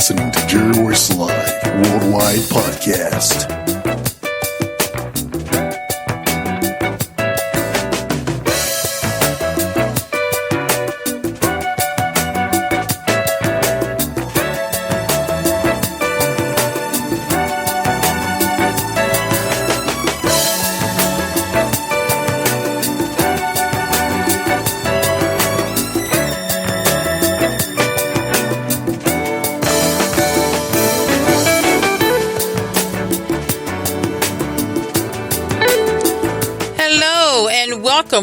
listening to Jerry Royce Live Worldwide Podcast.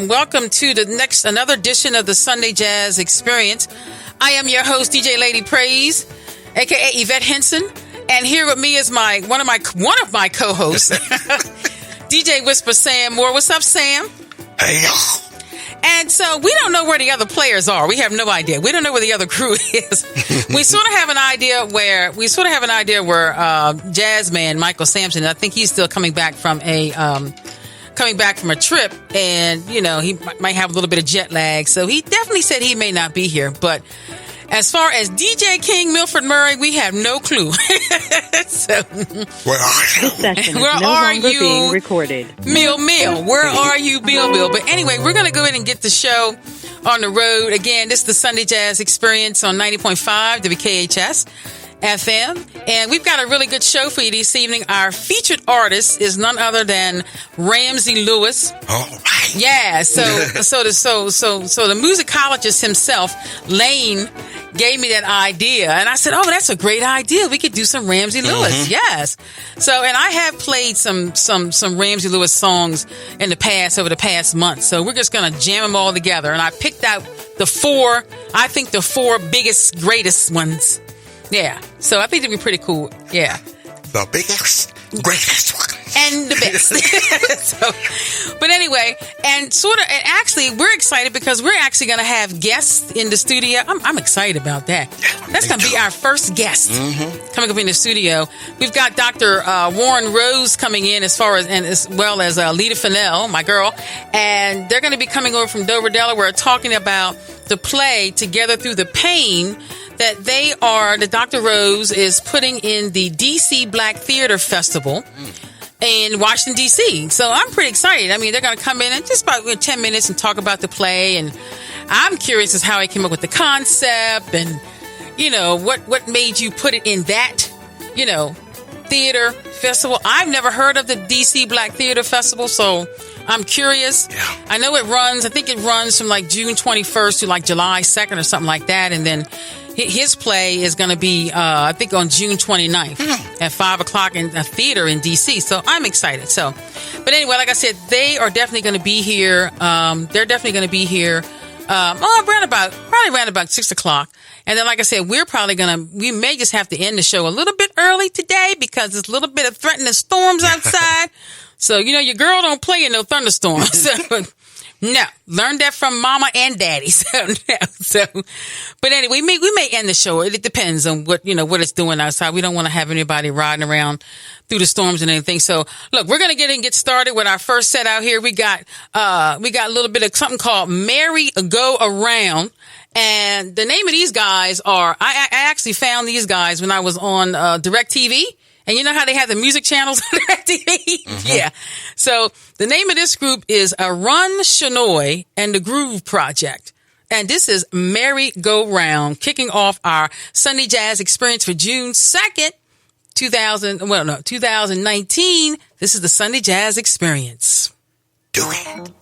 Welcome to another edition of the Sunday Jazz Experience. I am your host, DJ Lady Praise, aka Yvette Henson, and here with me is one of my co-hosts, DJ Whisper Sam Moore. What's up, Sam? Hey, and so we don't know where the other players are. We have no idea. We don't know where the other crew is. We sort of have an idea where jazz man Michael Sampson. I think he's still coming back from a trip, and he might have a little bit of jet lag, so he definitely said he may not be here. But as far as DJ King Milford Murray, we have no clue. So where are you? This session is no longer being recorded. Mill, where are you, Bill? But anyway, we're going to go ahead and get the show on the road. Again, this is the Sunday Jazz Experience on 90.5 WKHS FM, and we've got a really good show for you this evening. Our featured artist is none other than Ramsey Lewis. All right. Yeah, so the musicologist himself, Lane, gave me that idea, and I said, "Oh, that's a great idea. We could do some Ramsey Lewis." Mm-hmm. Yes. So, and I have played some Ramsey Lewis songs in the past, over the past month. So we're just gonna jam them all together, and I picked out the four biggest, greatest ones. Yeah, so I think it'd be pretty cool. Yeah, the biggest, greatest one, and the best. But anyway, and actually, we're excited because we're actually going to have guests in the studio. I'm excited about that. That's going to be our first guest coming up in the studio. We've got Dr. Warren Rose coming in, as well as Lita Fennell, my girl, and they're going to be coming over from Dover, Delaware, talking about the play Together Through the Pain that Dr. Rose is putting in the DC Black Theater Festival in Washington, D.C. So I'm pretty excited. I mean, they're going to come in just about 10 minutes and talk about the play. And I'm curious as how he came up with the concept and, what made you put it in that, theater festival. I've never heard of the DC Black Theater Festival, so I'm curious. Yeah. I know I think it runs from like June 21st to like July 2nd or something like that. And then his play is going to be, I think, on June 29th at 5 o'clock in a theater in D.C. So I'm excited. But anyway, like I said, they are definitely going to be here. They're definitely going to be here around about 6 o'clock. And then, like I said, we may just have to end the show a little bit early today because there's a little bit of threatening storms outside. So, your girl don't play in no thunderstorms. No, learned that from mama and daddy. But anyway, we may end the show. It depends on what it's doing outside. We don't want to have anybody riding around through the storms and anything. So look, we're going to get started with our first set out here. We got a little bit of something called Merry Go Around. And the name of these guys I actually found these guys when I was on DirecTV. And you know how they have the music channels on DirecTV? Mm-hmm. Yeah. So the name of this group is Arun Shenoy and the Groove Project. And this is Merry Go Round, kicking off our Sunday Jazz Experience for June 2nd, 2019. This is the Sunday Jazz Experience. Do it.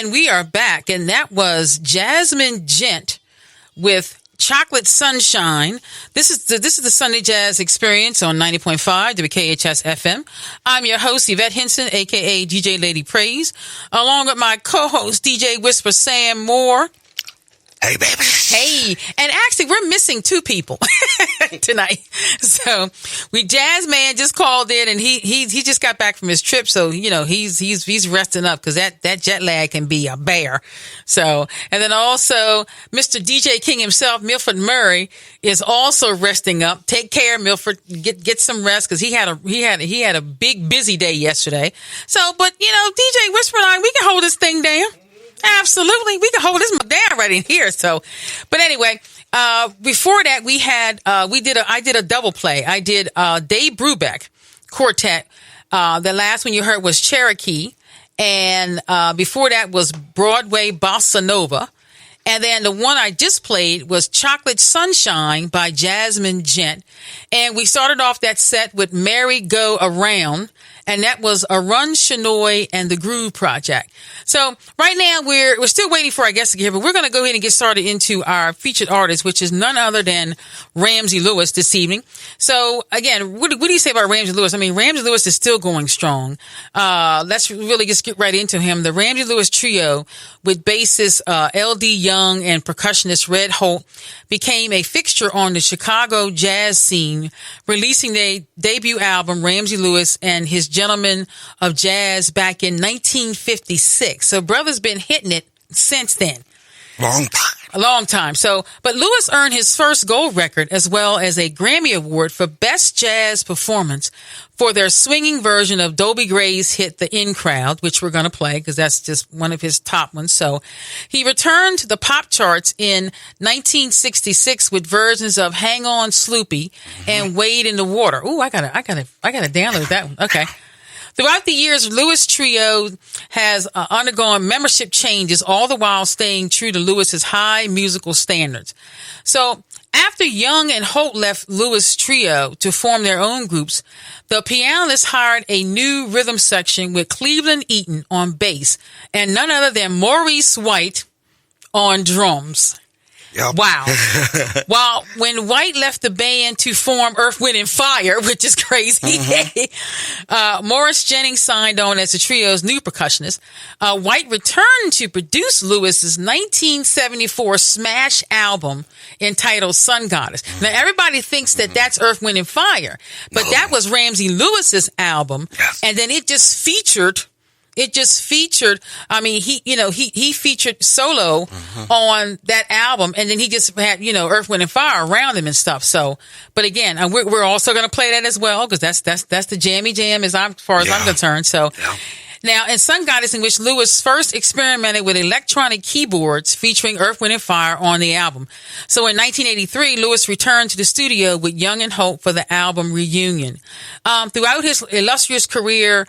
And we are back. And that was Jasmine Gent with Chocolate Sunshine. This is the Sunday Jazz Experience on 90.5 WKHS FM. I'm your host, Yvette Hinson, a.k.a. DJ Lady Praise, along with my co-host, DJ Whisper Sam Moore. Hey, baby. Hey, and actually, we're missing two people tonight. So, Jazz Man just called in, and he just got back from his trip. So, he's resting up because that jet lag can be a bear. So, and then also Mr. DJ King himself, Milford Murray, is also resting up. Take care, Milford. Get some rest because he had a big busy day yesterday. So, but DJ Whisper and I, we can hold this thing down. Absolutely. We can hold this down right in here. So, but anyway, before that I did a double play. I did, Dave Brubeck Quartet. The last one you heard was Cherokee. And, before that was Broadway Bossa Nova. And then the one I just played was Chocolate Sunshine by Jasmine Gent. And we started off that set with Merry Go Around. And that was Arun Shenoy and the Groove Project. So right now we're still waiting for our guests to get here, but we're going to go ahead and get started into our featured artist, which is none other than Ramsey Lewis this evening. So again, what do you say about Ramsey Lewis? I mean, Ramsey Lewis is still going strong. Let's really just get right into him. The Ramsey Lewis Trio with bassist L.D. Young and percussionist Red Holt became a fixture on the Chicago jazz scene, releasing their debut album, Ramsey Lewis and His Gentlemen of Jazz, back in 1956. So brother's been hitting it since then. A long time. So, but Lewis earned his first gold record as well as a Grammy Award for Best Jazz Performance for their swinging version of Dobie Gray's hit The In Crowd, which we're going to play because that's just one of his top ones. So he returned to the pop charts in 1966 with versions of Hang On Sloopy and Wade in the Water. Ooh, I gotta download that one. Okay. Throughout the years, Lewis Trio has undergone membership changes, all the while staying true to Lewis's high musical standards. So after Young and Holt left Lewis Trio to form their own groups, the pianists hired a new rhythm section with Cleveland Eaton on bass and none other than Maurice White on drums. Yep. Wow. While when White left the band to form Earth, Wind and Fire, which is crazy, Morris Jennings signed on as the trio's new percussionist. White returned to produce Lewis's 1974 smash album entitled Sun Goddess. Now, everybody thinks that that's Earth, Wind and Fire, but that was Ramsey Lewis's album. Yes. And then it just featured, I mean, he featured solo on that album, and then he just had, Earth, Wind and Fire around him and stuff. So, but again, we're also going to play that as well, because that's the jammy jam as far as I'm concerned. So now in Sun Goddess, in which Lewis first experimented with electronic keyboards featuring Earth, Wind and Fire on the album. So in 1983, Lewis returned to the studio with Young and Holt for the album Reunion. Throughout his illustrious career,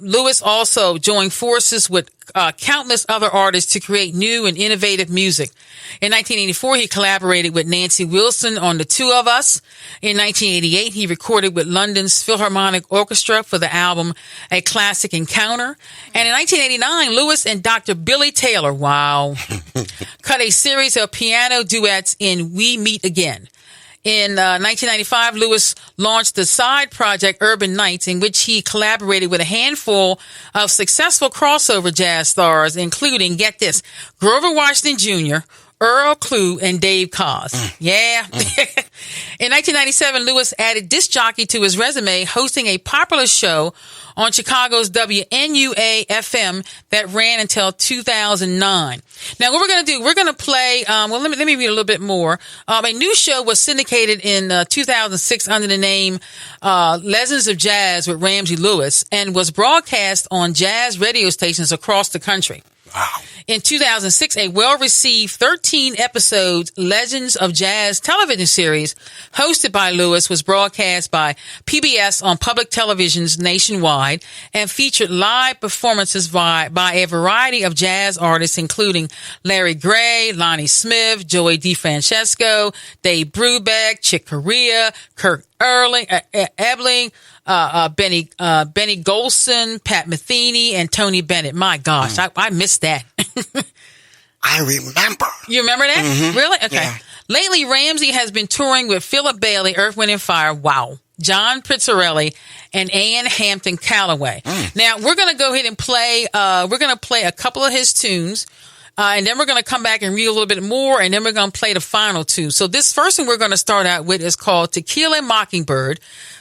Lewis also joined forces with countless other artists to create new and innovative music. In 1984, he collaborated with Nancy Wilson on The Two of Us. In 1988, he recorded with London's Philharmonic Orchestra for the album A Classic Encounter. And in 1989, Lewis and Dr. Billy Taylor, cut a series of piano duets in We Meet Again. In 1995, Lewis launched the side project Urban Nights, in which he collaborated with a handful of successful crossover jazz stars, including, get this, Grover Washington Jr., Earl Klugh, and Dave Koz. Yeah. In 1997, Lewis added disc jockey to his resume, hosting a popular show on Chicago's WNUA-FM that ran until 2009. Now, what we're going to do, we're going to play, let me read a little bit more. A new show was syndicated in 2006 under the name Legends of Jazz with Ramsey Lewis and was broadcast on jazz radio stations across the country. Wow. In 2006, a well-received 13 episodes Legends of Jazz television series hosted by Lewis was broadcast by PBS on public televisions nationwide and featured live performances by a variety of jazz artists, including Larry Gray, Lonnie Smith, Joey DeFrancesco, Dave Brubeck, Chick Corea, Kirk Ebling, Benny Golson, Pat Metheny, and Tony Bennett. My gosh, I missed that. I remember. You remember that? Mm-hmm. Really? Okay. Yeah. Lately, Ramsey has been touring with Philip Bailey, Earth, Wind and Fire. Wow. John Pizzarelli and Ian Hampton Callaway. Now, we're going to go ahead and play, a couple of his tunes. And then we're going to come back and read a little bit more, and then we're going to play the final two. So this first one we're going to start out with is called Tequila and Mockingbird.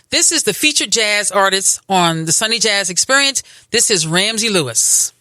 This is the featured jazz artist on the Sunny Jazz Experience. This is Ramsey Lewis.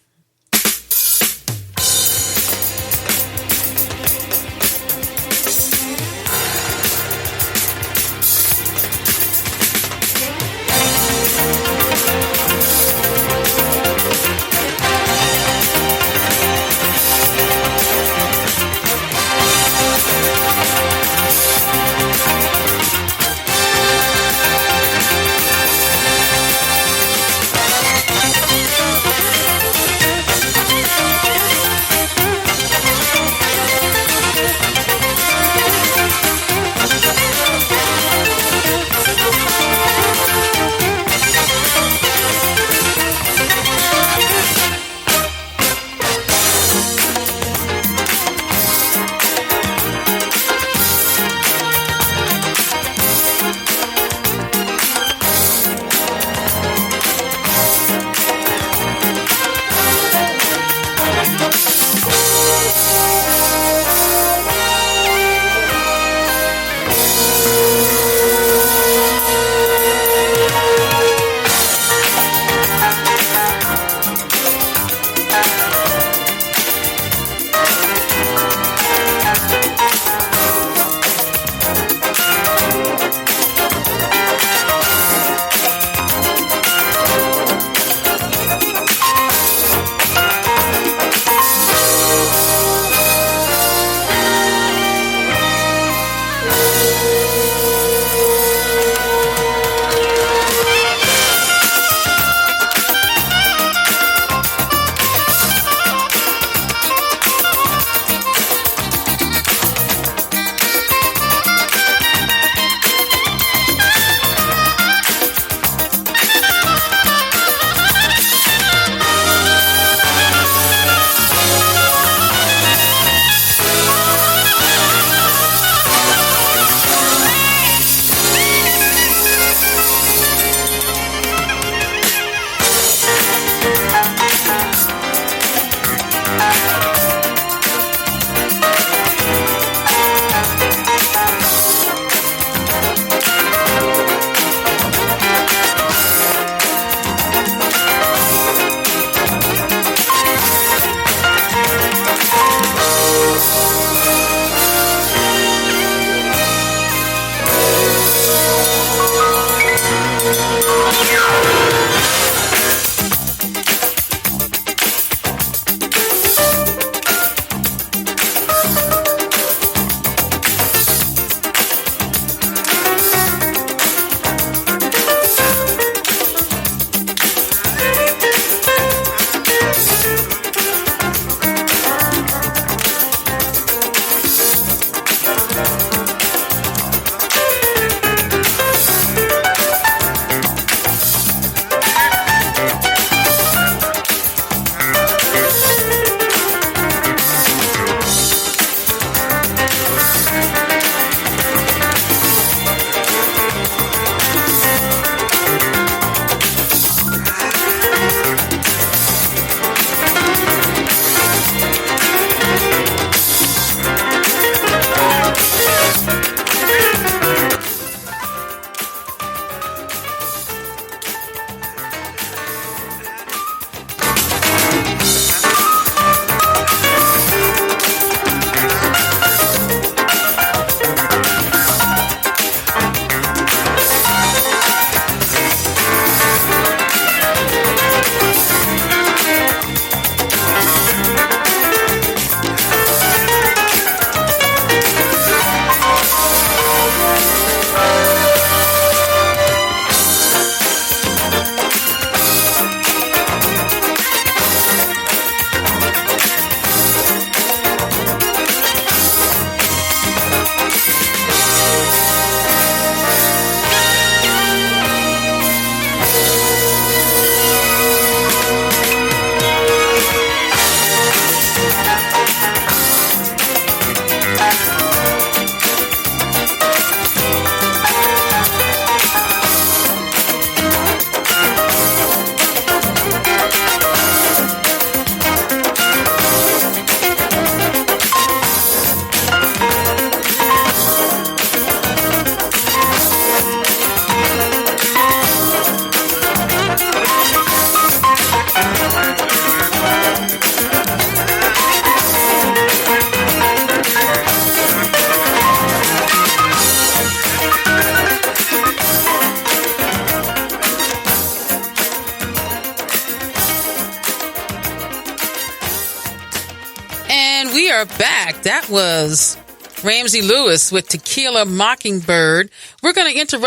And we are back. That was Ramsey Lewis with Tequila Mockingbird. We're going to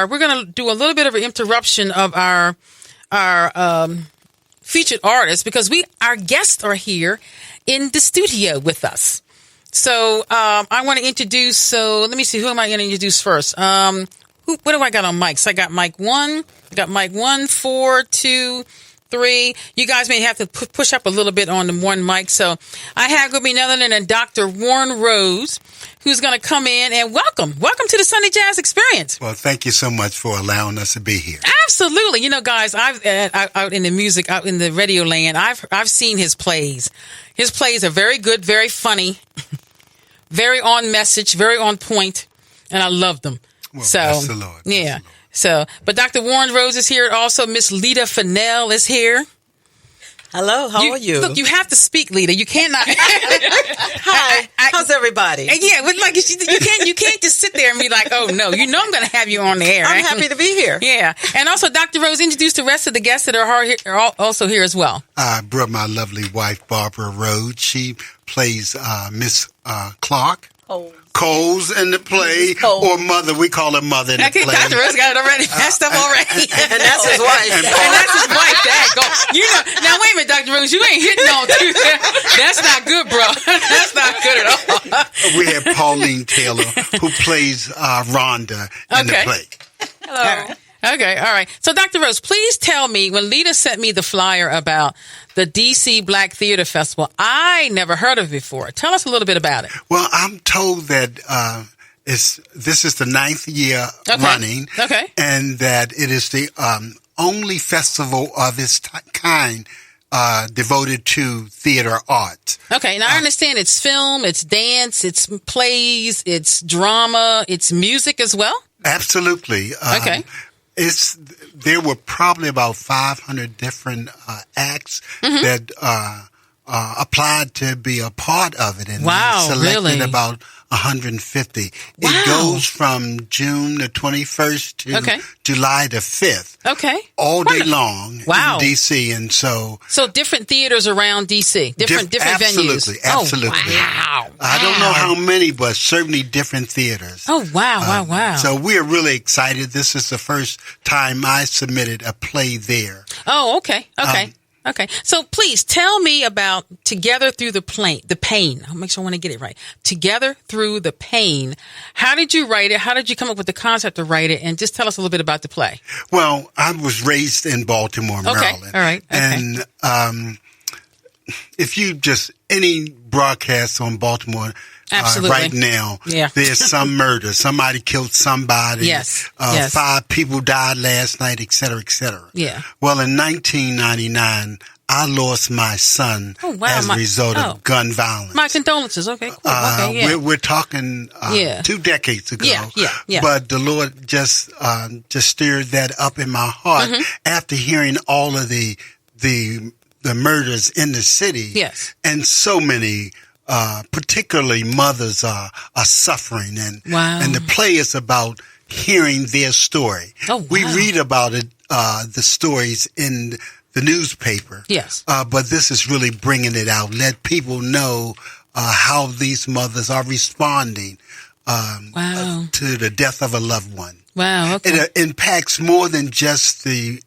we're going to do a little bit of an interruption of our featured artists because our guests are here in the studio with us. So, I want to introduce, let me see, who am I going to introduce first? What do I got on mics? I got mic 1, mic 1, 4, 2, 3. You guys may have to push up a little bit on the one mic. So I have with me none other than Dr. Warren Rose, who's going to come in and welcome to the Sunday Jazz Experience. Well, thank you so much for allowing us to be here. Absolutely. You know, guys, I've out in the music, out in the radio land, I've seen his plays. His plays are very good, very funny, very on message, very on point, and I love them. Well, so, bless the Lord. Bless yeah. the Lord. So, but Dr. Warren Rose is here. Also, Miss Lita Fennell is here. Hello, how are you? Look, you have to speak, Lita. You cannot. Hi, how's everybody? Yeah, but like you can't just sit there and be like, oh no, you know I'm going to have you on the air. I'm right? happy to be here. Yeah, and also Dr. Rose, introduce the rest of the guests that are also here as well. I brought my lovely wife, Barbara Rhodes. She plays Miss Clark. Coles in the play, or Mother. We call her Mother in the play. Dr. Rose got it already messed up already. And that's his wife. And that's his wife. You know, now wait a minute, Dr. Rose, you ain't hitting on too. That's not good, bro. That's not good at all. We have Pauline Taylor, who plays Rhonda in the play. Hello. Okay, all right. So, Dr. Rose, please tell me, when Lita sent me the flyer about the DC Black Theater Festival, I never heard of it before. Tell us a little bit about it. Well, I'm told that this is the 9th year running, and that it is the only festival of its kind devoted to theater art. Okay, now I understand it's film, it's dance, it's plays, it's drama, it's music as well? Absolutely. Okay. There were probably about 500 different acts that applied to be a part of it, and selected about 150. Wow. It goes from June the 21st to July the 5th. Okay. All day long in D.C. And so different theaters around D.C., different venues. Absolutely. Oh, wow. I don't know how many, but certainly different theaters. Oh, wow. So we are really excited. This is the first time I submitted a play there. Oh, okay. Okay. So please tell me about Together Through the Pain. I'll make sure I want to get it right. Together Through the Pain. How did you write it? How did you come up with the concept to write it? And just tell us a little bit about the play. Well, I was raised in Baltimore, Maryland. All right. And if you any broadcast on Baltimore right now, there's some murder. Somebody killed somebody. Yes. 5 people died last night, et cetera, et cetera. Yeah. Well, in 1999, I lost my son as a result of gun violence. My condolences. Okay, cool. We're talking 2 decades ago. Yeah. But the Lord just stirred that up in my heart after hearing all of the murders in the city. Yes. And so many, particularly mothers are suffering. And the play is about hearing their story. Oh, wow. We read about it, the stories in the newspaper. Yes. But this is really bringing it out. Let people know how these mothers are responding to the death of a loved one. Wow. Okay. It impacts more than just the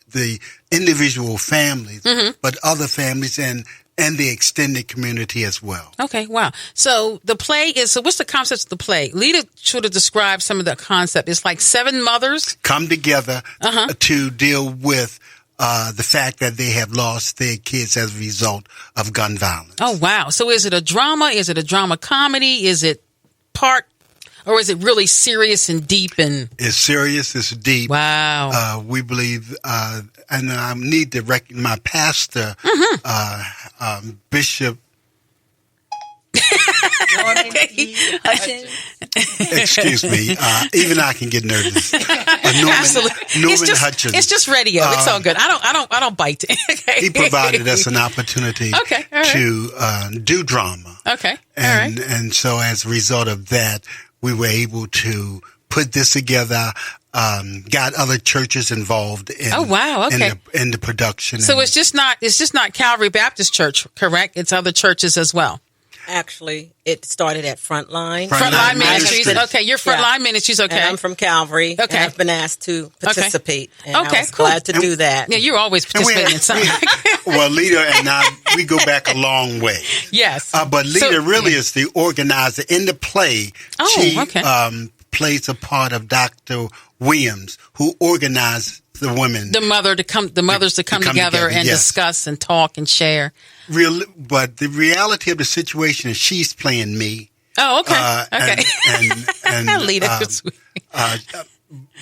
individual families, but other families and the extended community as well. Okay, wow. So the play what's the concept of the play? Lita should have described some of the concept. It's like 7 mothers come together to deal with the fact that they have lost their kids as a result of gun violence. Oh, wow. So is it a drama? Is it a drama comedy? Is it part, or is it really serious and deep? It's serious. It's deep. Wow. We believe, and I need to recognize my pastor, Bishop. Excuse me. Even I can get nervous. Norman Hutchins. It's just radio. It's all good. I don't bite. Okay. He provided us an opportunity to do drama. Okay. And so as a result of that, we were able to put this together. Got other churches involved in in the production. So it's just not Calvary Baptist Church, correct? It's other churches as well. Actually, it started at Frontline. Frontline Ministries. Okay, you're Frontline Ministries. Okay. And I'm from Calvary. Okay. And I've been asked to participate. Okay. And I was glad to do that. Yeah, you're always participating in something. Well, Lita and I, we go back a long way. Yes. But Lita really is the organizer. In the play, she plays a part of Dr. Williams, who organized the women. The mothers to come together and discuss and talk and share. But the reality of the situation is she's playing me. Oh, okay. Okay. And Lita.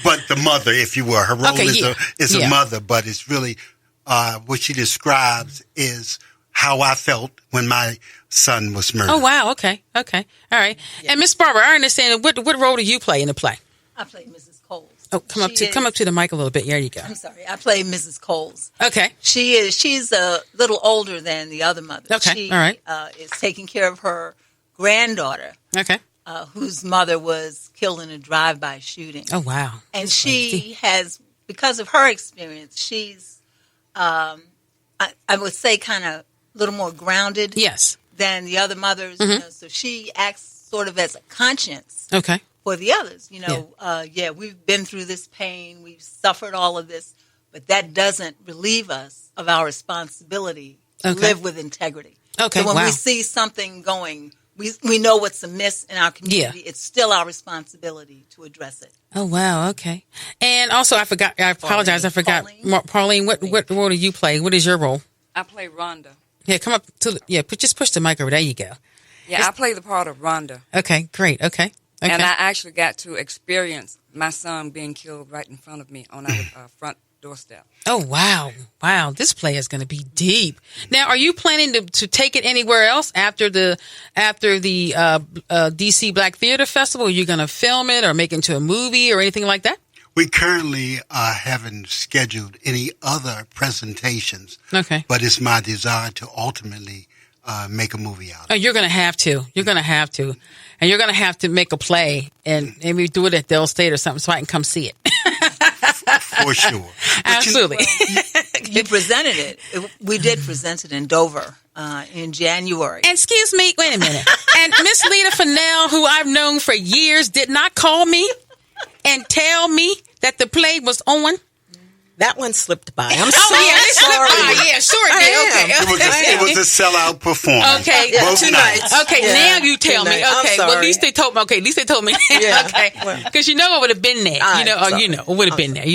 But the mother, if you will, her role is a mother, but it's really what she describes is how I felt when my son was murdered. Oh, wow. Okay. All right. Yeah. And Miss Barbara, I understand. What role do you play in the play? I play Mrs. Coles. Oh, come up to the mic a little bit. There you go. I'm sorry. I play Mrs. Coles. Okay. She's a little older than the other mother. Okay. All right. Is taking care of her granddaughter. Okay. Whose mother was killed in a drive-by shooting. Oh, wow. And she has, because of her experience, she's, I would say, kind of a little more grounded. Yes. Than the other mothers. Mm-hmm. So she acts sort of as a conscience. Okay. For the others, we've been through this pain, we've suffered all of this, but that doesn't relieve us of our responsibility to live with integrity. Okay, so when we see something going, we know what's amiss in our community. It's still our responsibility to address it. Oh, wow. Okay. And also, I apologize. I forgot. Pauline, what role do you play? What is your role? I play Rhonda. Yeah, come up to just push the mic over. There you go. Yeah, I play the part of Rhonda. Okay, great. Okay. And I actually got to experience my son being killed right in front of me on our front doorstep. Oh, wow. Wow. This play is going to be deep. Now, are you planning to take it anywhere else after the DC Black Theater Festival? Are you going to film it or make it into a movie or anything like that? We currently haven't scheduled any other presentations. Okay. But it's my desire to ultimately make a movie out of it. Oh, you're going to have to. You're going to have to. And you're going to have to make a play and maybe do it at Dell State or something so I can come see it. For sure. Absolutely. You presented it. We did present it in Dover in January. And excuse me, wait a minute. And Miss Lita Fennell, who I've known for years, did not call me and tell me that the play was on. That one slipped by. I'm sorry. Yeah, sure it did. Okay. It was a sellout performance. Okay. Both nights. Okay, now you tell me. Okay, well, at least they told me. Okay, at least they told me. Yeah. Okay. Because I would have been there. It would have been there,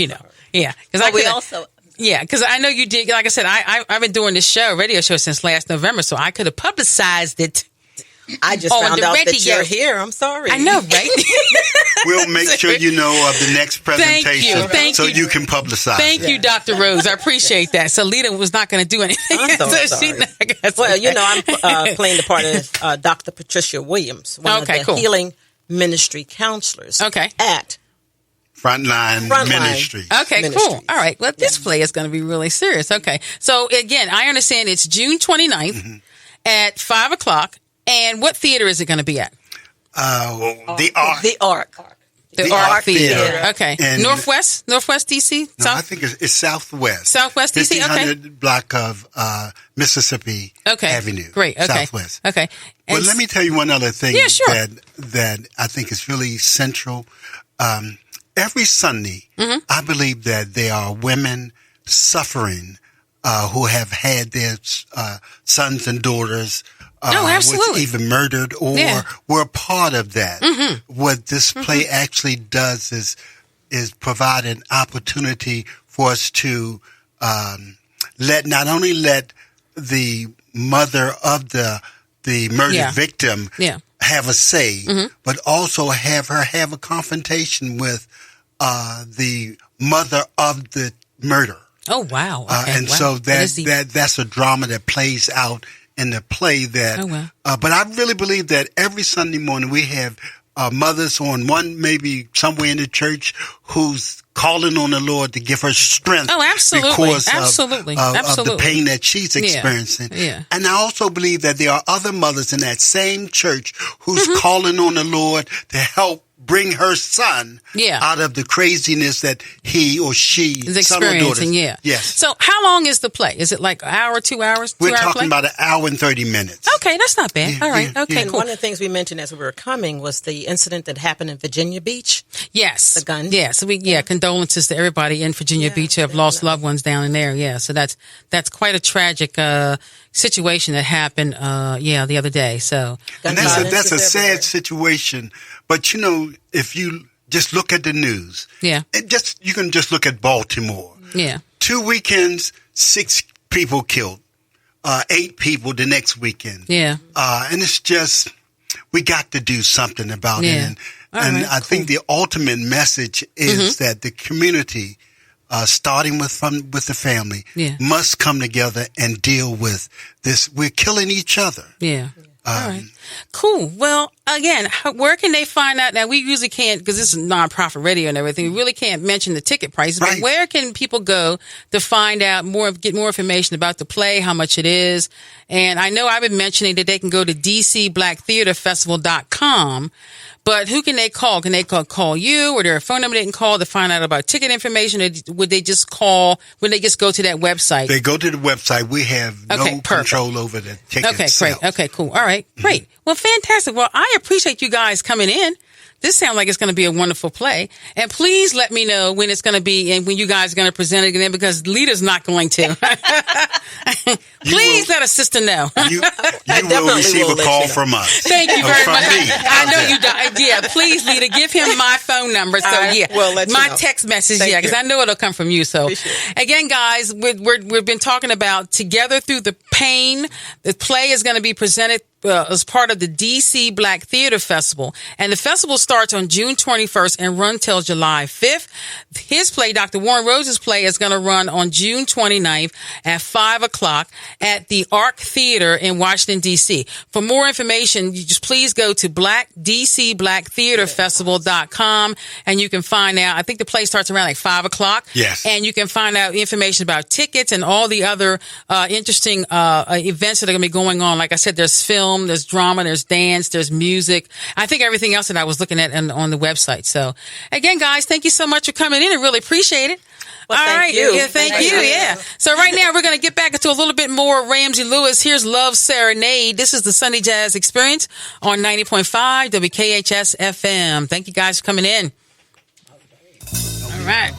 Yeah. Because I know you did. Like I said, I've been doing this radio show since last November, so I could have publicized it. I just found out that you're here. I'm sorry. I know, right? We'll make sure you know of the next presentation so you can publicize. Thank you, Dr. Rose. I appreciate that. So Lita was not going to do anything. I'm sorry. I'm playing the part of Dr. Patricia Williams, one of the healing ministry counselors at Frontline Ministries. Okay, cool. All right. Well, this play is going to be really serious. Okay. So, again, I understand it's June 29th at 5 o'clock. And what theater is it going to be at? The Ark. The Ark. The Ark Theater. Okay. And Northwest DC? No, I think it's Southwest. Southwest DC? 1500 block of Mississippi Avenue. Great. Okay. Southwest. Okay. Well, let me tell you one other thing that I think is really central. Every Sunday, I believe that there are women suffering who have had their sons and daughters absolutely. Was either murdered or were a part of that. What this play actually does is provide an opportunity for us to not only let the mother of the murdered victim have a say, but also have her have a confrontation with the mother of the murder. Oh, wow. Okay. And so that's a drama that plays out in the play but I really believe that every Sunday morning we have mothers on maybe somewhere in the church who's calling on the Lord to give her strength. Oh, absolutely. Because of the pain that she's experiencing. Yeah. And I also believe that there are other mothers in that same church who's calling on the Lord to help bring her son out of the craziness that he or she is experiencing. Yes. So how long is the play? Is it like an hour, 2 hours? We're talking about an hour and 30 minutes. Okay, that's not bad. All right. Okay, cool. One of the things we mentioned as we were coming was the incident that happened in Virginia Beach. Yes. The gun. Yeah. So condolences to everybody in Virginia Beach who have lost loved ones down in there. Yeah. So that's quite a tragic situation that happened the other day. So and that's a sad situation. But if you just look at the news, you can just look at Baltimore. Yeah. 2 weekends, 6 people killed, 8 people the next weekend. Yeah. And it's just, we got to do something about it. And I think the ultimate message is that the community, starting with the family, must come together and deal with this. We're killing each other. Yeah. All right. Cool. Well, again, where can they find out? Now, we usually can't, because this is nonprofit radio and everything, we really can't mention the ticket prices. But where can people go to find out get more information about the play, how much it is? And I know I've been mentioning that they can go to DCBlackTheaterFestival.com. But who can they call? Can they call you, or there a phone number they can call to find out about ticket information? Or would they just go to that website? They go to the website. We have no control over the ticket sales. Great. Okay, cool. All right, great. Well, fantastic. Well, I appreciate you guys coming in. This sounds like it's going to be a wonderful play. And please let me know when it's going to be and when you guys are going to present it again, because Lita's not going to. Please let a sister know. You will receive a call from us. Thank you very much. I know you do. Yeah, please, Lita, give him my phone number. So, my text message, because I know it'll come from you. So, again, guys, we've been talking about Together Through the Pain. The play is going to be presented as part of the DC Black Theater Festival. And the festival starts on June 21st and runs till July 5th. His play, Dr. Warren Rose's play, is going to run on June 29th at 5 o'clock at the Arc Theater in Washington, D.C. For more information, you just please go to DCBlackTheaterFestival.com and you can find out. I think the play starts around like 5 o'clock. Yes. And you can find out information about tickets and all the other interesting events that are going to be going on. Like I said, there's film, there's drama, there's dance, there's music. I think everything else that I was looking at on the website. So, again, guys, thank you so much for coming in. I really appreciate it. Well, thank you. Yeah, thank you. Yeah. So right now we're going to get back into a little bit more Ramsey Lewis. Here's Love Serenade. This is the Sunday Jazz Experience on 90.5 WKHS FM. Thank you guys for coming in. All right.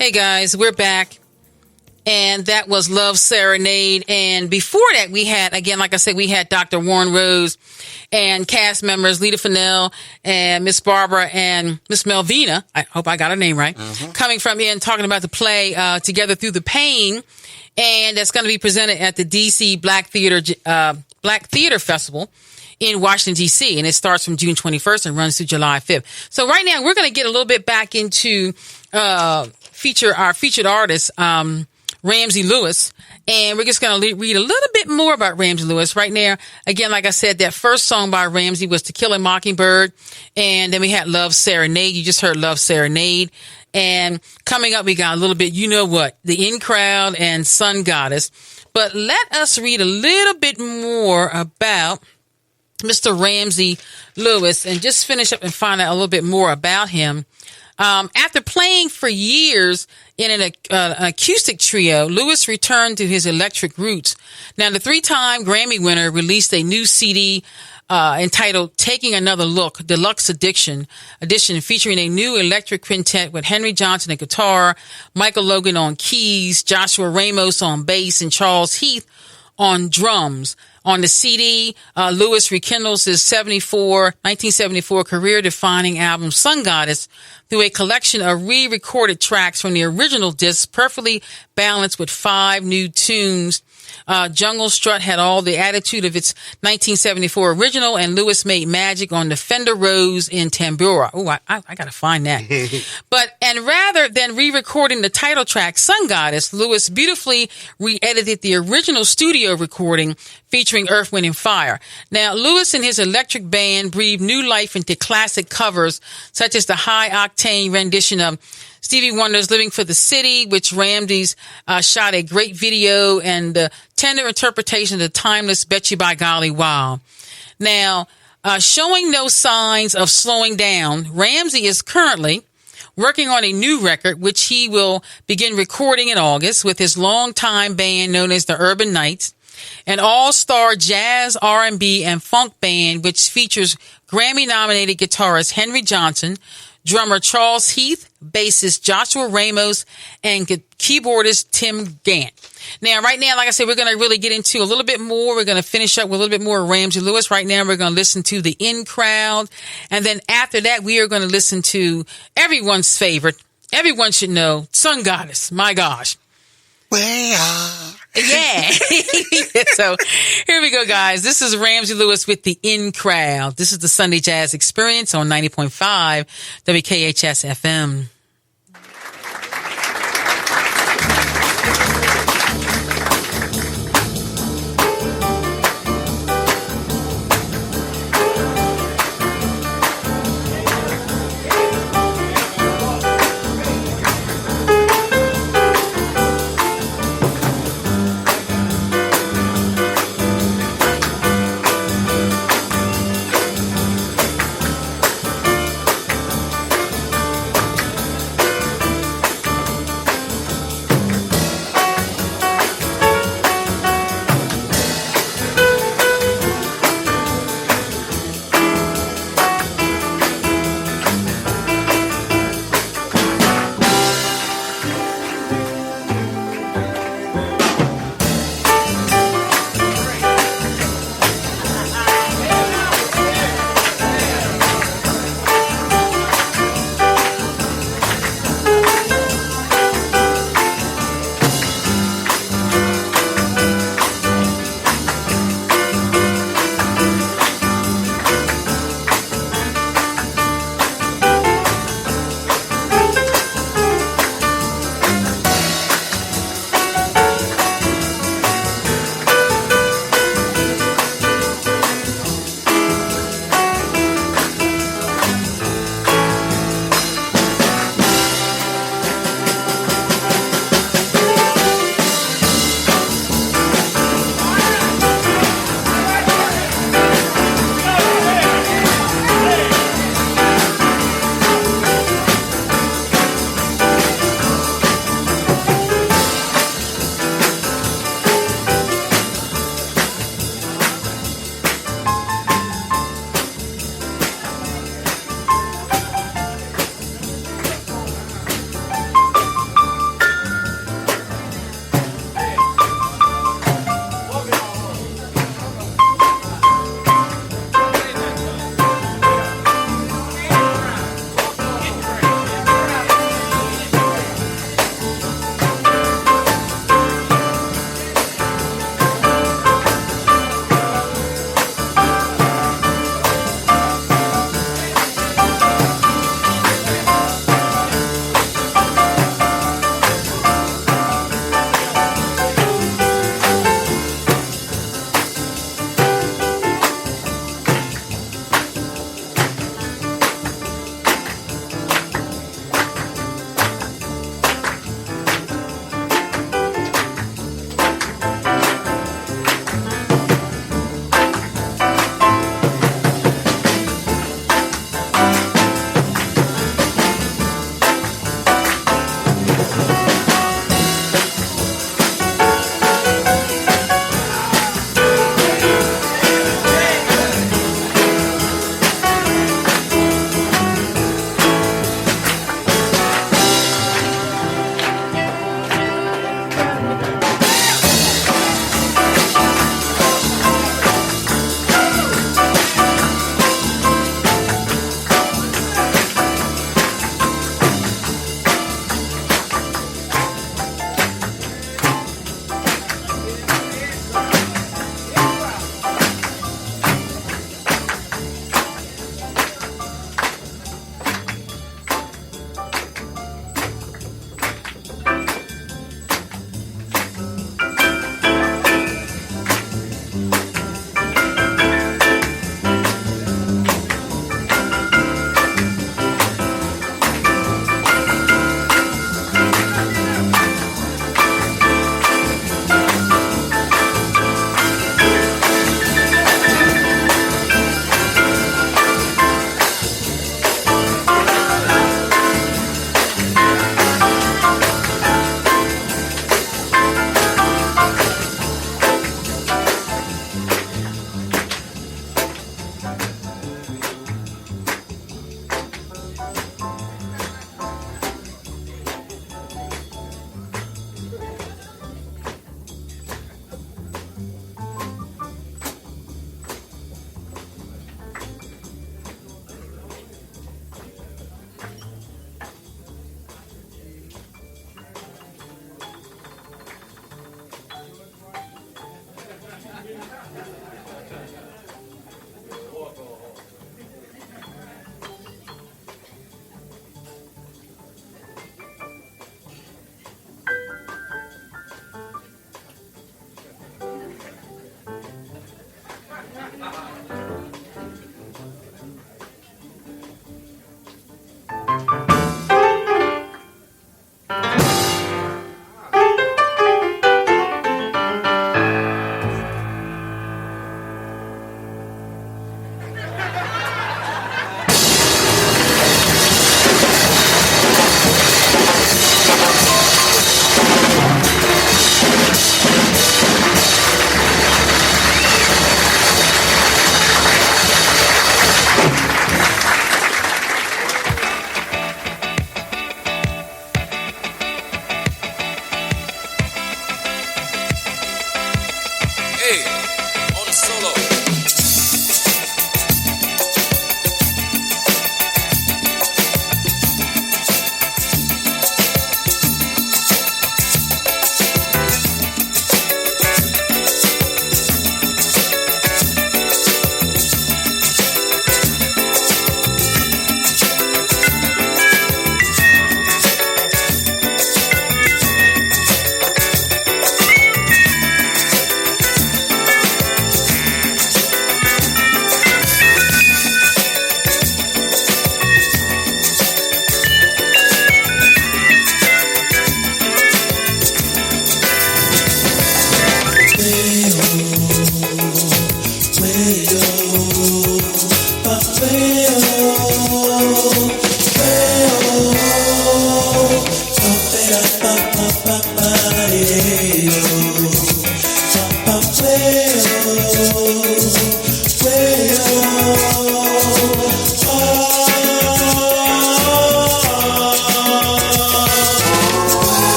Hey guys, we're back. And that was Love Serenade. And before that, we had, again, like I said, we had Dr. Warren Rose and cast members Lita Fennell and Miss Barbara and Miss Melvina. I hope I got her name right. Coming from here and talking about the play Together Through the Pain. And that's going to be presented at the DC Black Theater Festival in Washington, D.C. And it starts from June 21st and runs through July 5th. So right now, we're going to get a little bit back into our featured artist, Ramsey Lewis. And we're just going to read a little bit more about Ramsey Lewis right now. Again, like I said, that first song by Ramsey was To Kill a Mockingbird. And then we had Love Serenade. You just heard Love Serenade. And coming up, we got a little bit, you know what, The In Crowd and Sun Goddess. But let us read a little bit more about Mr. Ramsey Lewis and just finish up and find out a little bit more about him. After playing for years in an acoustic trio, Lewis returned to his electric roots. Now, the 3-time Grammy winner released a new CD entitled Taking Another Look, Deluxe Edition, featuring a new electric quintet with Henry Johnson on guitar, Michael Logan on keys, Joshua Ramos on bass, and Charles Heath on drums. On the CD, Lewis rekindles his 1974 career-defining album, Sun Goddess, through a collection of re-recorded tracks from the original disc, perfectly balanced with 5 new tunes. Jungle Strut had all the attitude of its 1974 original, and Lewis made magic on the Fender Rose in Tambora. Oh, I gotta find that. And rather than re-recording the title track, Sun Goddess, Lewis beautifully re-edited the original studio recording featuring Earth, Wind, and Fire. Now, Lewis and his electric band breathed new life into classic covers, such as the high-octane rendition of Stevie Wonder's Living for the City, which Ramsey shot a great video, and the tender interpretation of the timeless Bet You By Golly Wow. Now, showing no signs of slowing down, Ramsey is currently working on a new record, which he will begin recording in August with his longtime band known as the Urban Knights, an all-star jazz, R&B, and funk band, which features Grammy-nominated guitarist Henry Johnson, drummer Charles Heath, bassist Joshua Ramos, and keyboardist Tim Gant. Now, right now, like I said, we're going to really get into a little bit more. We're going to finish up with a little bit more of Ramsey Lewis. Right now, we're going to listen to The In Crowd. And then after that, we are going to listen to everyone's favorite. Everyone should know, Sun Goddess. My gosh. Yeah. So here we go, guys. This is Ramsey Lewis with The In Crowd. This is the Sunday Jazz Experience on 90.5 WKHS FM.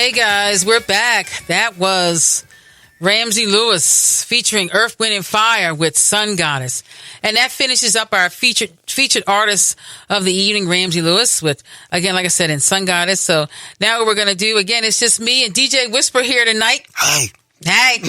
Hey guys, we're back. That was Ramsey Lewis featuring Earth, Wind, and Fire with Sun Goddess. And that finishes up our featured artist of the evening, Ramsey Lewis, with, again, like I said, in Sun Goddess. So now what we're going to do, again, it's just me and DJ Whisper here tonight. Hi. Hey.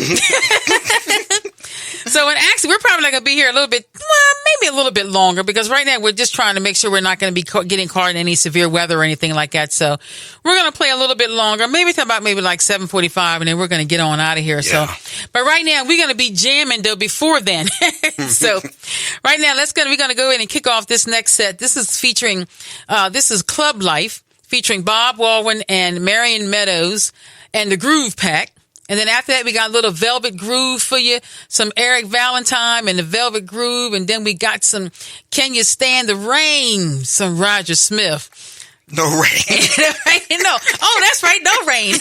So, and actually, we're probably not going to be here a little bit, well, maybe a little bit longer, because right now we're just trying to make sure we're not going to be getting caught in any severe weather or anything like that. So we're going to play a little bit longer, maybe talk about maybe like 7:45, and then we're going to get on out of here. Yeah. So, but right now we're going to be jamming though before then. So right now we're going to go in and kick off this next set. This is featuring, this is Club Life featuring Bob Waldwin and Marion Meadows and the Groove Pack. And then after that, we got a little Velvet Groove for you, some Eric Valentine and the Velvet Groove. And then we got some Can You Stand the Rain, some Roger Smith. No rain. No. Oh, that's right. No rain.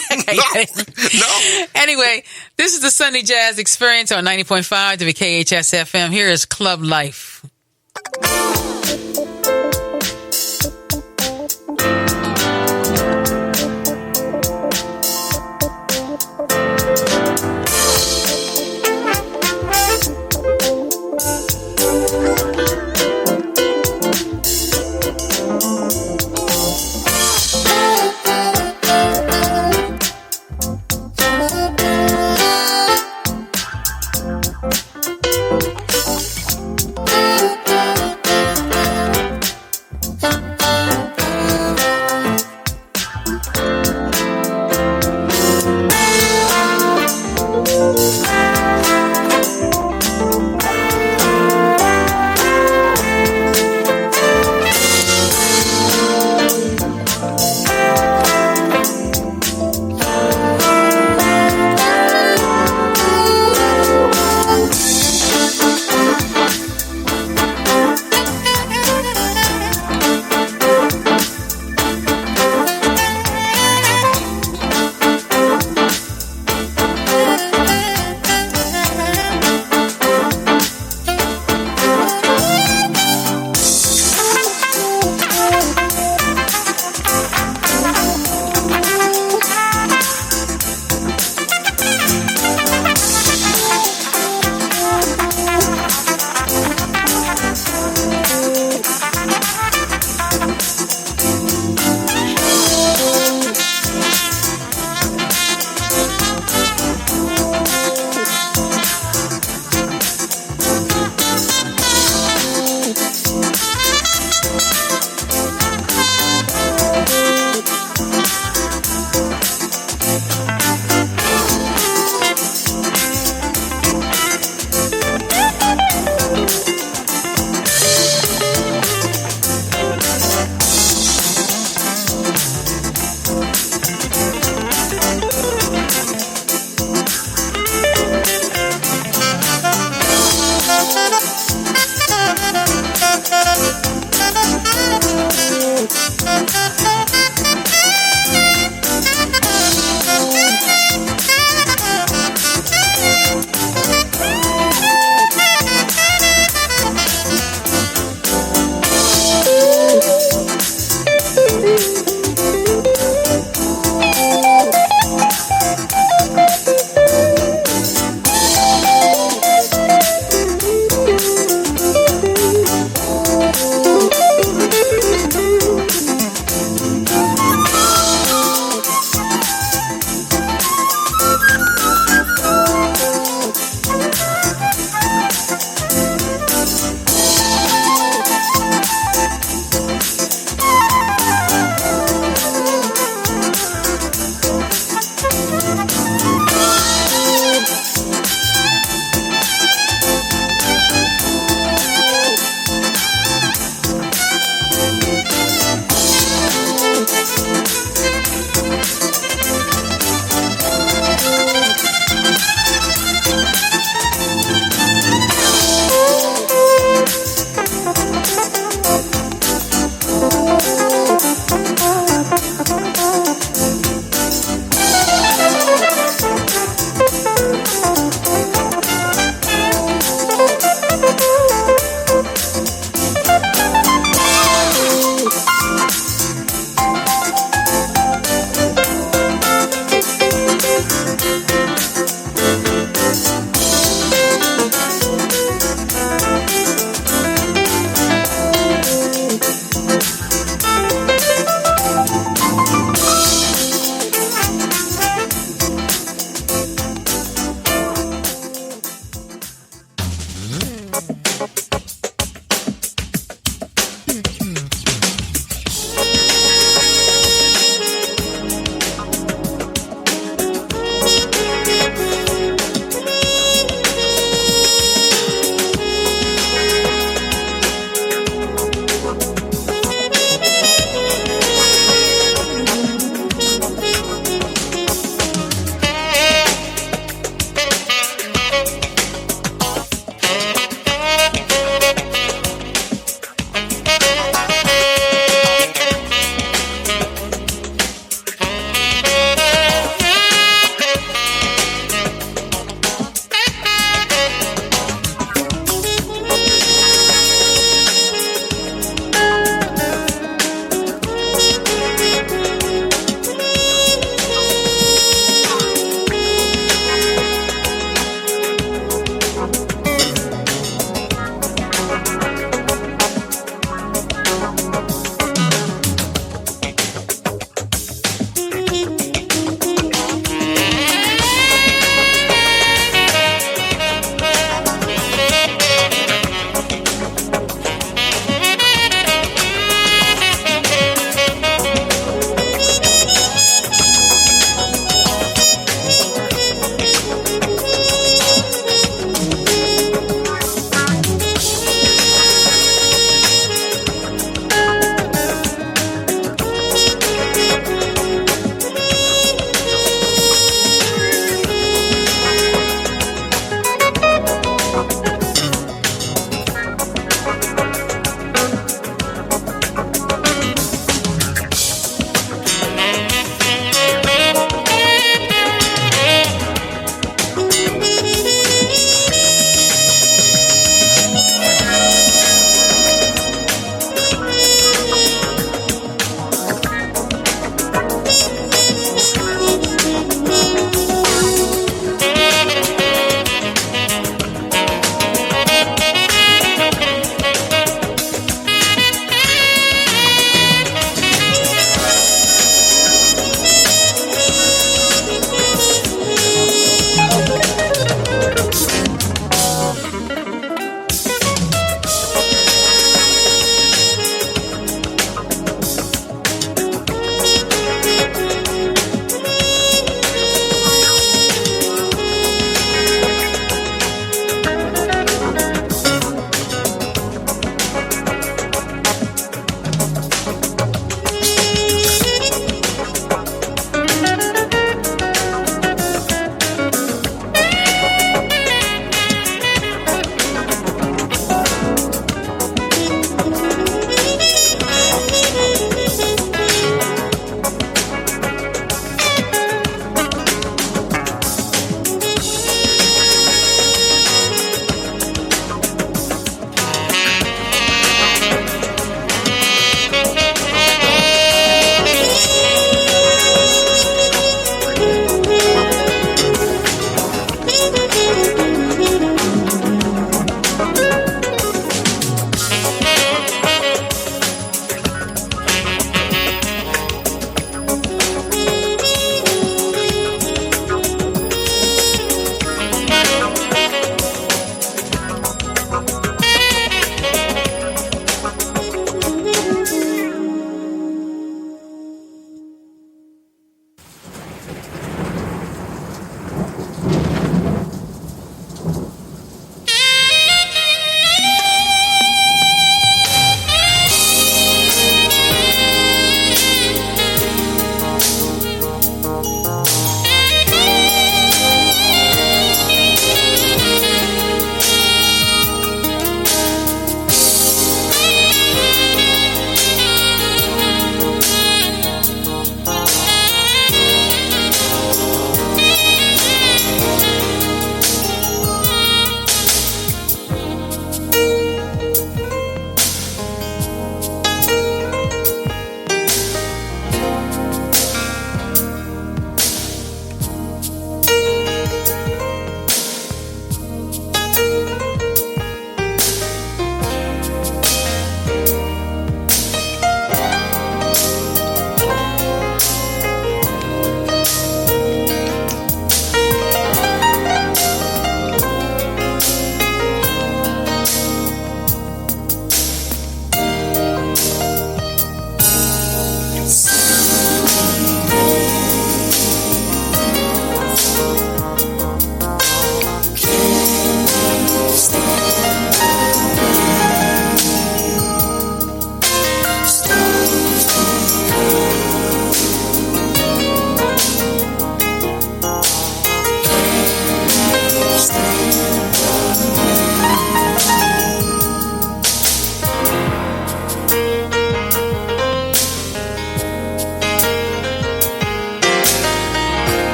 No. Anyway, this is the Sunday Jazz Experience on 90.5 WKHS FM. Here is Club Life.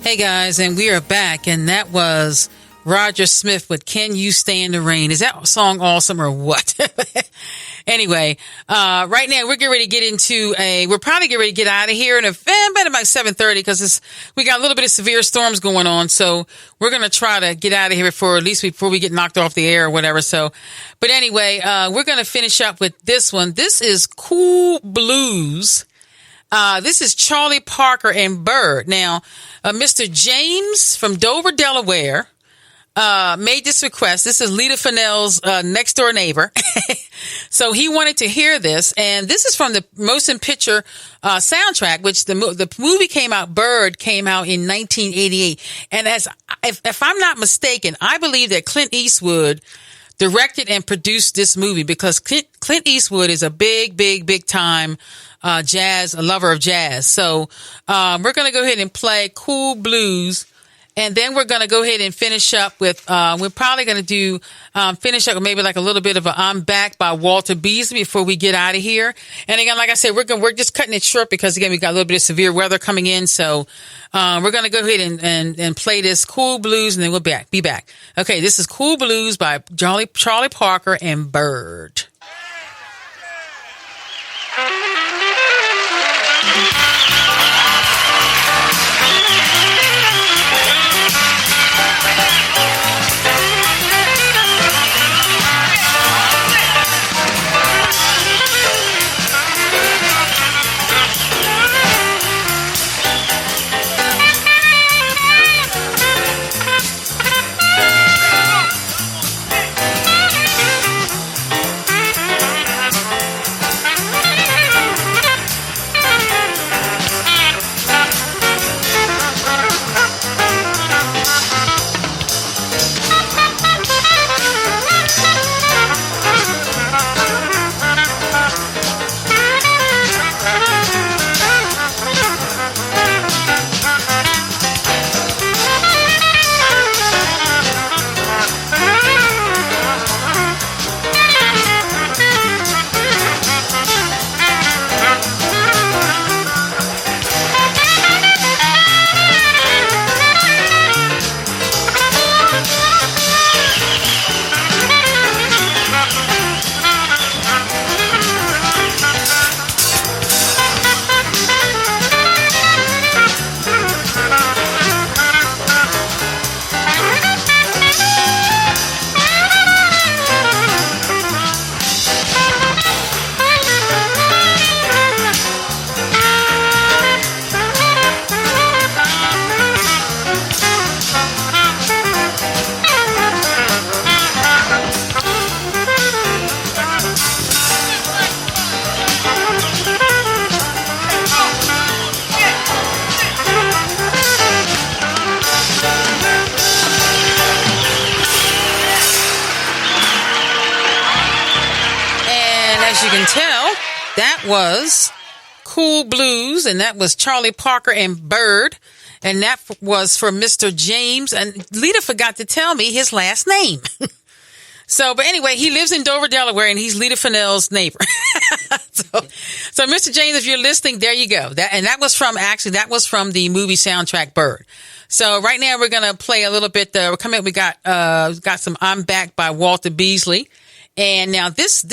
Hey guys, and we are back, and that was Roger Smith with Can You Stand the Rain? Is that song awesome or what? Anyway, right now we're getting ready to get into we're probably getting ready to get out of here in about 7:30 because we got a little bit of severe storms going on. So we're going to try to get out of here before we get knocked off the air or whatever. So, but anyway, we're going to finish up with this one. This is Cool Blues. This is Charlie Parker and Bird. Now, Mr. James from Dover, Delaware, made this request. This is Lita Fennell's next door neighbor. So he wanted to hear this. And this is from the Motion Picture soundtrack, which the movie came out, Bird came out in 1988. And if I'm not mistaken, I believe that Clint Eastwood directed and produced this movie because Clint Eastwood is a big time a lover of jazz. So we're going to go ahead and play Cool Blues. And then we're going to go ahead and finish up with, we're probably going to do, finish up with maybe like a little bit of a I'm Back by Walter Beasley before we get out of here. And again, like I said, we're just cutting it short because again, we got a little bit of severe weather coming in. So, we're going to go ahead and play this Cool Blues and then we'll be back. Okay. This is Cool Blues by Charlie Parker and Bird. Was Cool Blues, and that was Charlie Parker and Bird, and that was for Mr. James, and Lita forgot to tell me his last name. So, but anyway, he lives in Dover, Delaware, and he's Lita Fennell's neighbor. so Mr. James, if you're listening, there you go. That was from the movie soundtrack Bird. So right now we're going to play a little bit, we got some I'm Back by Walter Beasley. And now this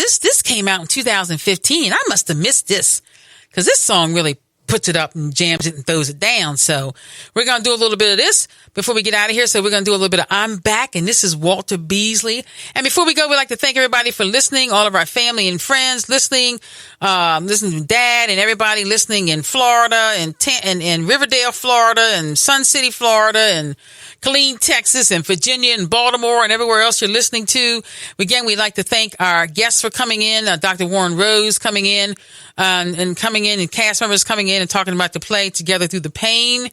came out in 2015. I must have missed this because this song really puts it up and jams it and throws it down. So we're going to do a little bit of this before we get out of here. So we're going to do a little bit of I'm Back, and this is Walter Beasley. And before we go, we'd like to thank everybody for listening, all of our family and friends listening to Dad and everybody listening in Florida and Riverdale, Florida, and Sun City, Florida, and Killeen, Texas, and Virginia, and Baltimore, and everywhere else you're listening to. Again, we'd like to thank our guests for coming in, Dr. Warren Rose coming in, and cast members coming in and talking about the play Together Through the Pain,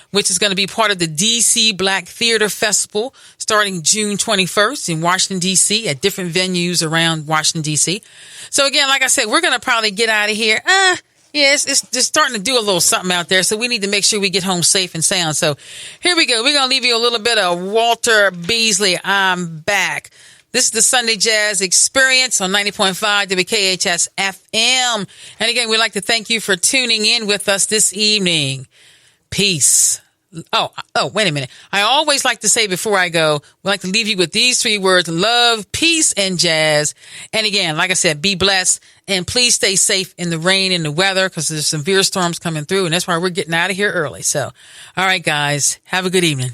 which is going to be part of the DC Black Theater Festival starting June 21st in Washington, D.C. at different venues around Washington, D.C. So again, like I said, we're going to probably get out of here. Yeah, it's just starting to do a little something out there, so we need to make sure we get home safe and sound. So here we go. We're going to leave you a little bit of Walter Beasley, I'm Back. This is the Sunday Jazz Experience on 90.5 WKHS FM. And again, we'd like to thank you for tuning in with us this evening. Peace, wait a minute. I always like to say before I go, we like to leave you with these 3 words: love, peace, and jazz. And again, like I said, be blessed and please stay safe in the rain and the weather because there's severe storms coming through. And that's why we're getting out of here early. So, all right, guys, have a good evening.